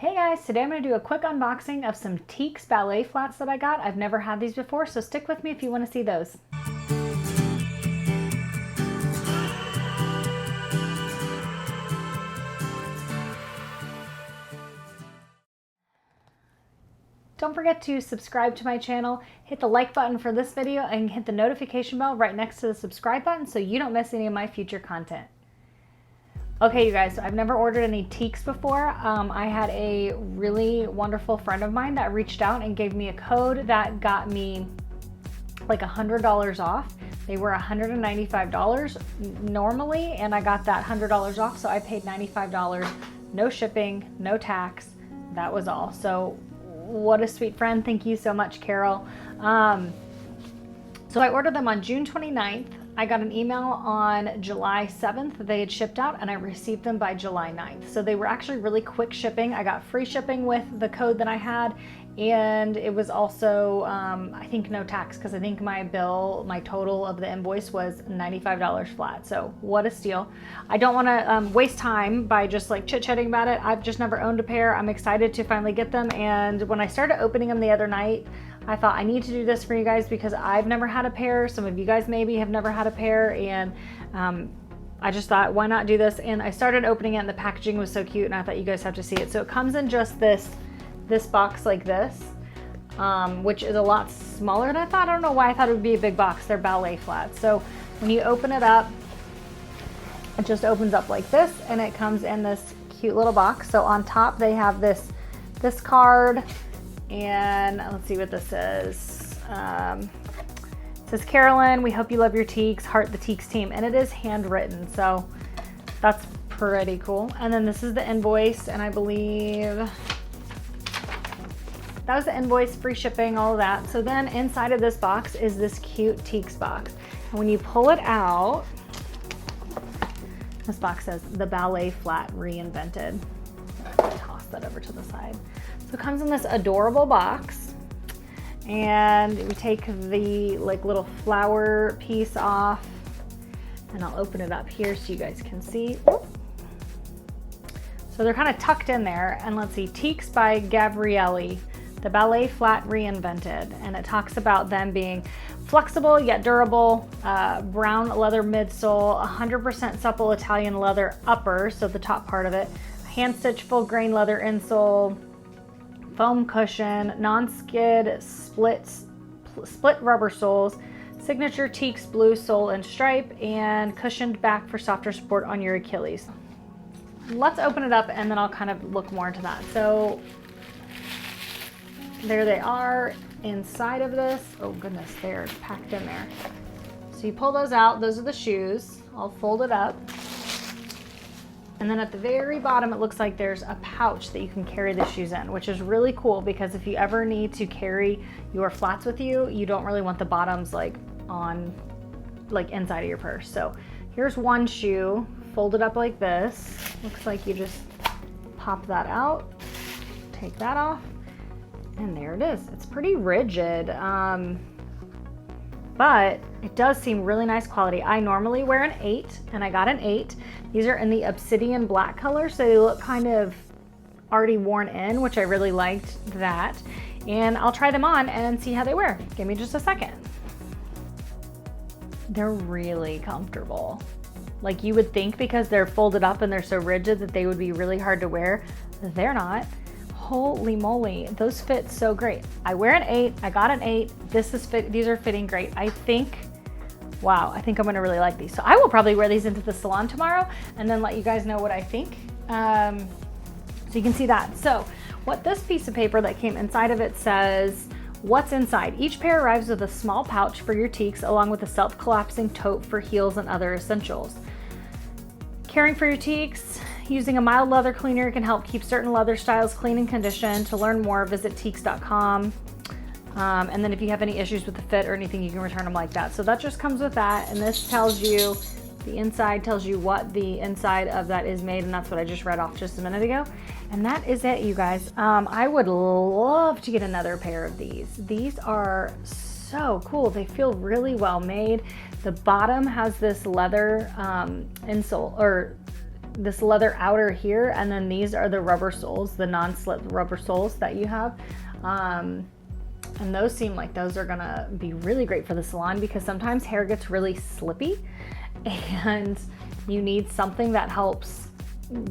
Hey guys, today I'm going to do a quick unboxing of some Tieks Ballet flats that I got. I've never had these before, so stick with me if you want to see those. Don't forget to subscribe to my channel, hit the like button for this video, and hit the notification bell right next to the subscribe button so you don't miss any of my future content. Okay, you guys, so I've never ordered any Tieks before. I had a really wonderful friend of mine that reached out and gave me a code that got me like $100 off. They were $195 normally, and I got that $100 off, so I paid $95, no shipping, no tax. That was all. So what a sweet friend. Thank you so much, Carol. So I ordered them on June 29th. I got an email on July 7th that they had shipped out, and I received them by July 9th. So they were actually really quick shipping. I got free shipping with the code that I had, and it was also, I think, no tax, because I think my bill, my total of the invoice was $95 flat. So what a steal. I don't want to waste time by just like chit-chatting about it. I've just never owned a pair. I'm excited to finally get them, and when I started opening them the other night, I thought I need to do this for you guys because I've never had a pair. Some of you guys maybe have never had a pair, and I just thought, why not do this? And I started opening it, and the packaging was so cute, and I thought you guys have to see it. So it comes in just this box like this, which is a lot smaller than I thought. I don't know why I thought it would be a big box. They're ballet flats. So when you open it up, it just opens up like this, and it comes in this cute little box. So on top they have this card. And let's see what this says. It says, Carolyn, we hope you love your Tieks, heart the Tieks team. And it is handwritten, so that's pretty cool. And then this is the invoice, and I believe that was the invoice, free shipping, all of that. So then inside of this box is this cute Tieks box. And when you pull it out, this box says, the ballet flat reinvented. Toss that over to the side. So it comes in this adorable box, and we take the like little flower piece off, and I'll open it up here so you guys can see. So they're kind of tucked in there, and let's see, Tieks by Gabrielli, the ballet flat reinvented, and it talks about them being flexible yet durable, brown leather midsole, 100% supple Italian leather upper, so the top part of it, hand stitch full grain leather insole, foam cushion, non-skid split rubber soles, signature Tieks blue sole and stripe, and cushioned back for softer support on your Achilles. Let's open it up, and then I'll kind of look more into that. So there they are inside of this. Oh goodness, they're packed in there. So you pull those out. Those are the shoes. I'll fold it up. And then at the very bottom, it looks like there's a pouch that you can carry the shoes in, which is really cool because if you ever need to carry your flats with you, you don't really want the bottoms like on, like inside of your purse. So here's one shoe, folded up like this. Looks like you just pop that out, take that off, and there it is. It's pretty rigid, but it does seem really nice quality. I normally wear an 8, and I got an 8. These are in the Obsidian black color, so they look kind of already worn in, which I really liked that. And I'll try them on and see how they wear. Give me just a second. They're really comfortable. Like you would think because they're folded up and they're so rigid that they would be really hard to wear. They're not. Holy moly, those fit so great. I wear an 8, I got an 8. These are fitting great. I think, wow, I think I'm gonna really like these. So I will probably wear these into the salon tomorrow and then let you guys know what I think. So you can see that. So what this piece of paper that came inside of it says, what's inside? Each pair arrives with a small pouch for your Tieks along with a self-collapsing tote for heels and other essentials. Caring for your Tieks, using a mild leather cleaner can help keep certain leather styles clean and conditioned. To learn more, visit Tieks.com. And then if you have any issues with the fit or anything, you can return them like that. So that just comes with that. And this tells you, the inside tells you what the inside of that is made. And that's what I just read off just a minute ago. And that is it, you guys. I would love to get another pair of these. These are so cool. They feel really well made. The bottom has this leather insole, or this leather outer here, and then these are the rubber soles, the non-slip rubber soles that you have. And those seem like those are gonna be really great for the salon, because sometimes hair gets really slippy and you need something that helps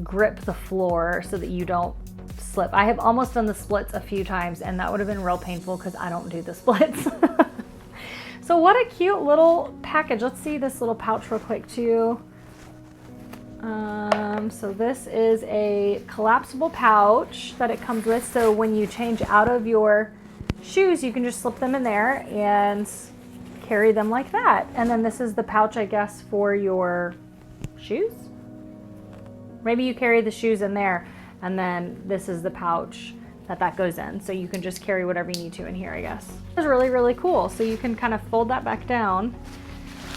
grip the floor so that you don't slip. I have almost done the splits a few times, and that would have been real painful because I don't do the splits. So what a cute little package. Let's see this little pouch real quick too. So this is a collapsible pouch that it comes with. So when you change out of your shoes, you can just slip them in there and carry them like that. And then this is the pouch, I guess, for your shoes. Maybe you carry the shoes in there, and then this is the pouch that goes in. So you can just carry whatever you need to in here, I guess. It's really, really cool. So you can kind of fold that back down.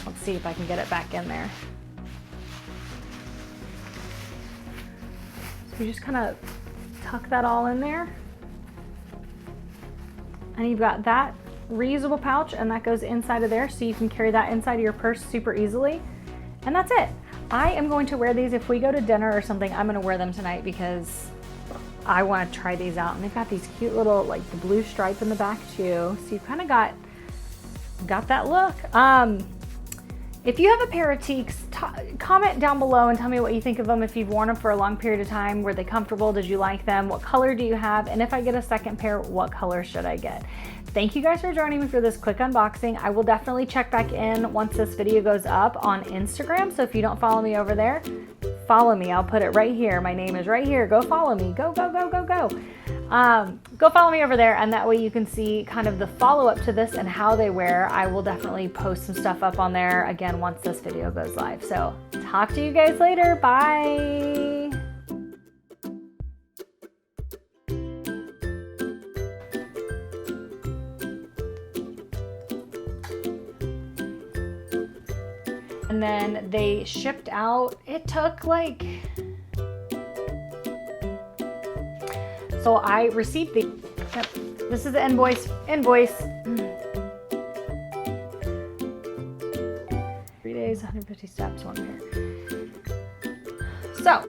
Let's see if I can get it back in there. So you just kind of tuck that all in there. And you've got that reusable pouch, and that goes inside of there, so you can carry that inside of your purse super easily. And that's it. I am going to wear these if we go to dinner or something. I'm going to wear them tonight because I want to try these out. And they've got these cute little, like the blue stripe in the back too. So you've kind of got that look. If you have a pair of Tieks, comment down below and tell me what you think of them. If you've worn them for a long period of time, were they comfortable? Did you like them? What color do you have? And if I get a second pair, what color should I get? Thank you guys for joining me for this quick unboxing. I will definitely check back in once this video goes up on Instagram. So if you don't follow me over there, follow me. I'll put it right here. My name is right here. Go follow me. Go, go, go, go, go. Go follow me over there, and that way you can see kind of the follow-up to this and how they wear. I will definitely post some stuff up on there again once this video goes live. So talk to you guys later. Bye. And then they shipped out, it took like, so I received the, yep, this is the invoice. 3 days, 150 steps, 1 pair. So